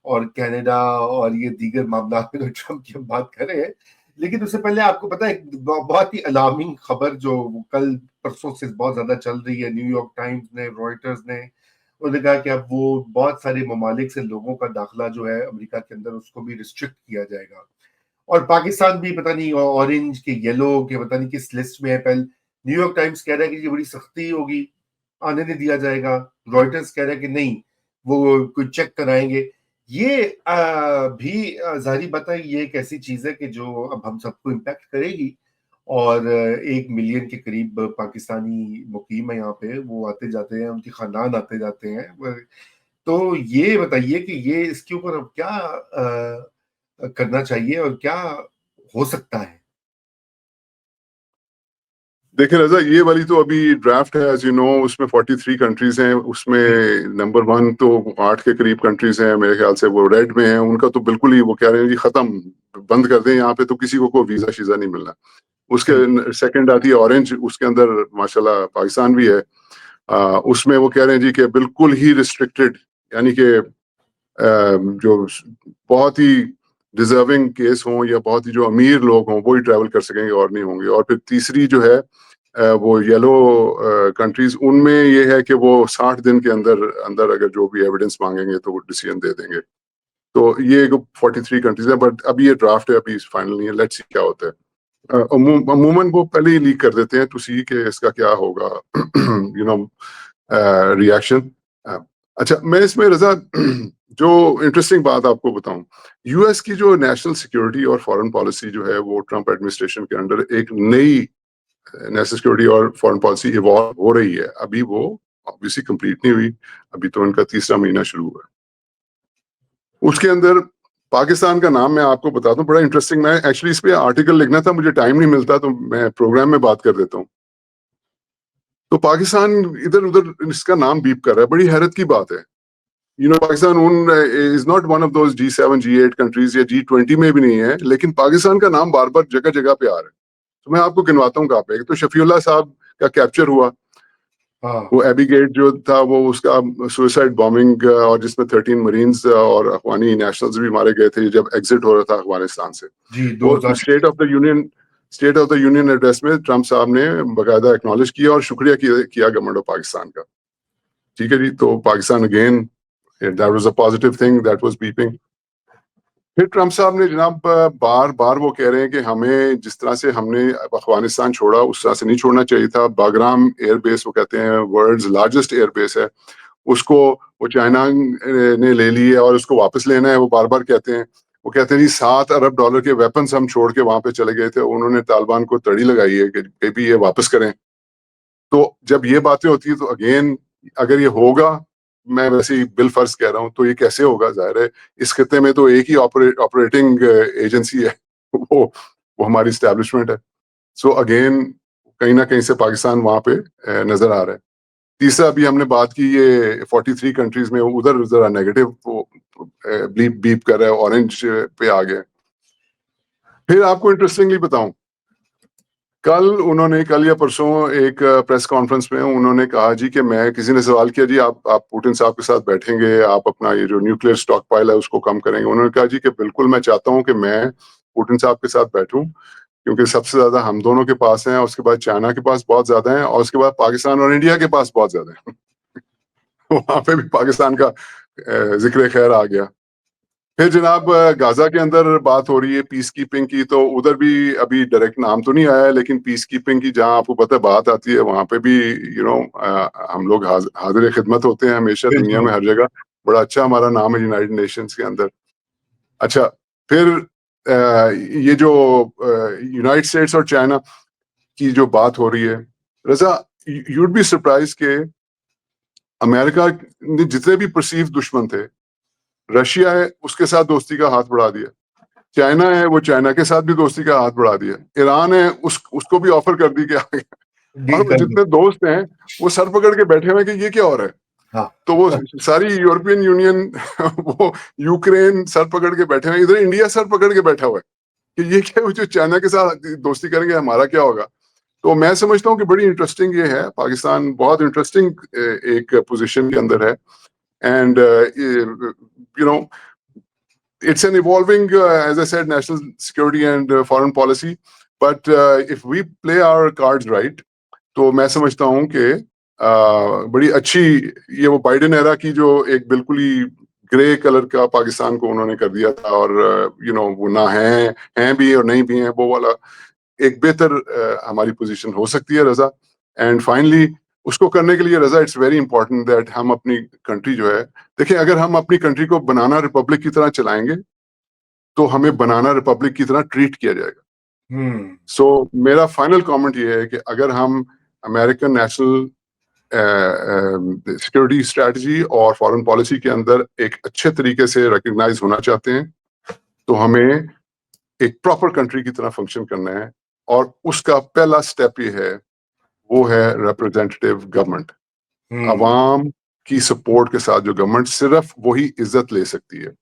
[SPEAKER 1] और कनाडा और ये दीगर मामला में, तो ट्रम्प की हम बात कर रहे हैं, लेकिन उससे पहले आपको पता है एक बहुत ही अलार्मिंग खबर जो कल परसों से बहुत ज्यादा चल रही है, न्यूयॉर्क टाइम्स ने, रॉयटर्स ने, उन्होंने कहा कि अब वो बहुत सारे ममालिक से लोगों का दाखिला जो है अमेरिका के अंदर उसको भी रिस्ट्रिक्ट किया जाएगा। और पाकिस्तान भी पता नहीं ऑरेंज के येलो के पता नहीं किस लिस्ट में है। पहले न्यूयॉर्क टाइम्स कह रहा है कि ये बड़ी सख्ती होगी, आने नहीं दिया जाएगा। रॉयटर्स कह रहा है कि नहीं, वो कोई चेक कराएंगे। ये भी जाहिर बात है, ये एक ऐसी चीज है कि जो अब हम सबको इम्पैक्ट करेगी। और 1 मिलियन के करीब पाकिस्तानी मुकीम है यहाँ पे, वो आते जाते हैं, उनके खानदान आते जाते हैं। तो ये बताइए कि ये इसके ऊपर अब क्या करना चाहिए और क्या हो सकता है?
[SPEAKER 2] देखिए रजा, ये वाली तो अभी ड्राफ्ट है, एज यू नो, उसमें 43 कंट्रीज हैं। उसमें नंबर 1 तो 8 के करीब कंट्रीज हैं मेरे ख्याल से, वो रेड में हैं। उनका तो बिल्कुल ही वो कह रहे हैं कि खत्म, बंद कर दें, यहाँ पे तो किसी को कोई वीजा शीजा नहीं मिलना। उसके सेकंड आती है ऑरेंज, उसके अंदर माशाल्लाह पाकिस्तान भी है। उसमें वो कह रहे हैं जी कि बिल्कुल ही रिस्ट्रिक्टेड, यानी कि जो बहुत ही डिजर्विंग केस हों या बहुत ही जो अमीर लोग हों वो ही ट्रैवल कर सकेंगे और नहीं होंगे। और फिर तीसरी जो है वो येलो कंट्रीज, उनमें ये है कि वो 60 दिन के अंदर अंदर अगर जो भी एविडेंस मांगेंगे तो वो डिसीजन दे देंगे। तो ये 43 कंट्रीज है, बट अभी ये ड्राफ्ट है, अभी फाइनल नहीं है। लेट्स सी क्या होता है। अमूमन वो पहले ही लीक कर देते हैं टू सी कि इसका क्या होगा यू नो रिएक्शन। अच्छा, मैं इसमें रजा जो इंटरेस्टिंग बात आपको बताऊं, यूएस की जो नेशनल सिक्योरिटी और फॉरेन पॉलिसी जो है वो ट्रंप एडमिनिस्ट्रेशन के अंडर एक नई नेशनल सिक्योरिटी और फॉरेन पॉलिसी इवॉल्व हो रही है। अभी वो ऑब्वियसली कंप्लीट नहीं हुई, अभी तो इनका तीसरा महीना शुरू हुआ है। उसके अंदर पाकिस्तान का नाम मैं आपको बताता हूँ, बड़ा इंटरेस्टिंग। मैं एक्चुअली इस पे आर्टिकल लिखना था, मुझे टाइम नहीं मिलता, तो मैं प्रोग्राम में बात कर देता हूँ। तो पाकिस्तान इधर उधर इसका नाम बीप कर रहा है, बड़ी हैरत की बात है। Pakistan is not one of those G7 G8 countries या G20 में भी नहीं है, लेकिन पाकिस्तान का नाम बार बार जगह जगह पे आ रहा है। तो मैं आपको गिनवाता हूँ कहाँ पे। तो शफीउल्लाह साहब का कैप्चर हुआ, वो एबी गेट जो था वो उसका सुसाइड बॉम्बिंग, और जिसमें 13 मरीन्स और अफगानी नेशनल्स भी मारे गए थे जब एग्जिट हो रहा था अफगानिस्तान से।
[SPEAKER 1] जी,
[SPEAKER 2] वो
[SPEAKER 1] 2000
[SPEAKER 2] state of the union address में ट्रंप साहब ने बाकायदा एक्नॉलेज किया और शुक्रिया किया गवर्नमेंट ऑफ पाकिस्तान का। ठीक है जी, तो Pakistan again, that was a positive thing that was beeping. फिर ट्रंप साहब ने जनाब बार बार वो कह रहे हैं कि हमें जिस तरह से हमने अफगानिस्तान छोड़ा उस तरह से नहीं छोड़ना चाहिए था। बागराम एयरबेस, वो कहते हैं वर्ल्ड्स लार्जेस्ट एयरबेस है, उसको वो चाइना ने ले ली है और उसको वापस लेना है, वो बार बार कहते हैं। वो कहते हैं जी $7 अरब के वेपन्स हम छोड़ के वहां पे चले गए थे। उन्होंने तालिबान को तड़ी लगाई है कि बेबी ये वापस करें। तो जब ये बातें होती है तो अगेन, अगर ये होगा, मैं वैसे ही बिल फर्ज कह रहा हूँ, तो ये कैसे होगा? जाहिर है इस खत्ते में तो एक ही ऑपरेटिंग एजेंसी है, वो हमारी स्टैब्लिशमेंट है। सो अगेन कहीं ना कहीं से पाकिस्तान वहां पे नजर आ रहा है। तीसरा, अभी हमने बात की ये 43 कंट्रीज में, उधर जरा नेगेटिव बीप कर रहा है, ऑरेंज पे आ गया। फिर आपको इंटरेस्टिंगली बताऊं, कल या परसों एक प्रेस कॉन्फ्रेंस में उन्होंने कहा जी कि मैं, किसी ने सवाल किया जी आप पुतिन साहब के साथ बैठेंगे, आप अपना ये जो न्यूक्लियर स्टॉक पाइल है उसको कम करेंगे? उन्होंने कहा जी कि बिल्कुल मैं चाहता हूं कि मैं पुतिन साहब के साथ बैठूं, क्योंकि सबसे ज्यादा हम दोनों के पास हैं, उसके बाद चाइना के पास बहुत ज्यादा है, और उसके बाद पाकिस्तान और इंडिया के पास बहुत ज्यादा है। वहां पे भी पाकिस्तान का जिक्र खैर आ गया। फिर जनाब गाजा के अंदर बात हो रही है पीस कीपिंग की, तो उधर भी अभी डायरेक्ट नाम तो नहीं आया है, लेकिन पीस कीपिंग की जहां आपको पता है बात आती है, वहां पे भी हम लोग हाजिर खिदमत होते हैं हमेशा, दुनिया में हर जगह। बड़ा अच्छा हमारा नाम है यूनाइटेड नेशंस के अंदर। अच्छा, फिर ये जो यूनाइटेड स्टेट्स और चाइना की जो बात हो रही है, रजा, यूड बी सरप्राइज के अमेरिका ने जितने भी परसीव दुश्मन थे, रशिया है उसके साथ दोस्ती का हाथ बढ़ा दिया, चाइना है वो चाइना के साथ भी दोस्ती का हाथ बढ़ा दिया, ईरान है उसको भी ऑफर कर दी कि आगे। और वो जितने दोस्त हैं वो सर पकड़ के बैठे हुए कि ये क्या हो रहा है।
[SPEAKER 1] हाँ।
[SPEAKER 2] तो वो सारी यूरोपियन यूनियन वो यूक्रेन सर पकड़ के बैठे हुए, इधर इंडिया सर पकड़ के बैठा हुआ है कि ये क्या, जो चाइना के साथ दोस्ती करेंगे हमारा क्या होगा। तो मैं समझता हूँ कि बड़ी इंटरेस्टिंग ये है, पाकिस्तान बहुत इंटरेस्टिंग एक पोजीशन के अंदर है। And you know it's an evolving, as I said, national security and foreign policy. But if we play our cards right, तो मैं समझता हूँ कि बड़ी अच्छी ये वो बाइडेन एरा की जो एक बिल्कुल ही ग्रे कलर का पाकिस्तान को उन्होंने कर दिया था, और वो ना हैं भी और नहीं भी हैं, वो वाला एक बेहतर हमारी पोजीशन हो सकती है रजा। एंड फाइनली उसको करने के लिए रजा, इट्स वेरी इंपॉर्टेंट दैट हम अपनी कंट्री जो है, देखिए अगर हम अपनी कंट्री को बनाना रिपब्लिक की तरह चलाएंगे तो हमें बनाना रिपब्लिक की तरह ट्रीट किया जाएगा। सो मेरा फाइनल कमेंट ये है कि अगर हम अमेरिकन नेशनल सिक्योरिटी स्ट्रेटजी और फॉरेन पॉलिसी के अंदर एक अच्छे तरीके से रिकग्नाइज होना चाहते हैं तो हमें एक प्रॉपर कंट्री की तरह फंक्शन करना है, और उसका पहला स्टेप ये है, वो है रिप्रेजेंटेटिव गवर्नमेंट। अवाम की सपोर्ट के साथ जो गवर्नमेंट, सिर्फ वही इज्जत ले सकती है।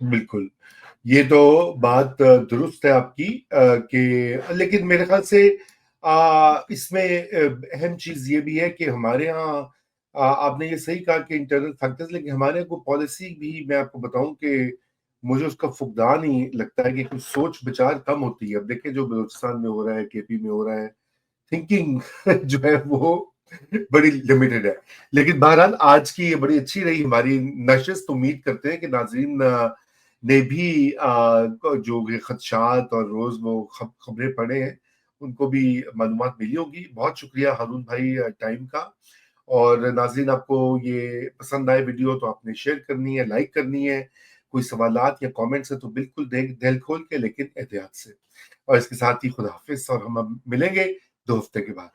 [SPEAKER 1] बिल्कुल, ये तो बात दुरुस्त है आपकी कि लेकिन मेरे ख्याल से इसमें अहम चीज ये भी है कि हमारे यहाँ आपने ये सही कहा कि इंटरनल फैक्टर्स, लेकिन हमारे यहाँ को पॉलिसी भी, मैं आपको बताऊं कि मुझे उसका फुकदान ही लगता है कि कुछ सोच विचार कम होती है। अब देखिए जो बलूचिस्तान में हो रहा है, केपी में हो रहा है, थिंकिंग जो है वो बड़ी लिमिटेड है। लेकिन बहरहाल आज की ये बड़ी अच्छी रही हमारी नशिस्त। उम्मीद करते हैं कि नाजरीन ने भी जो ये खदशात और रोज वो खबरें पढ़े हैं उनको भी मालूमात मिली होगी। बहुत शुक्रिया हारून भाई टाइम का। और नाजरीन, आपको ये पसंद आए वीडियो तो आपने शेयर करनी है, लाइक करनी है। कोई सवालात या कमेंट्स है तो बिल्कुल दिल खोल के, लेकिन एहतियात से। और इसके साथ ही खुदा हाफिज, और हम अब मिलेंगे 2 हफ्ते के बाद।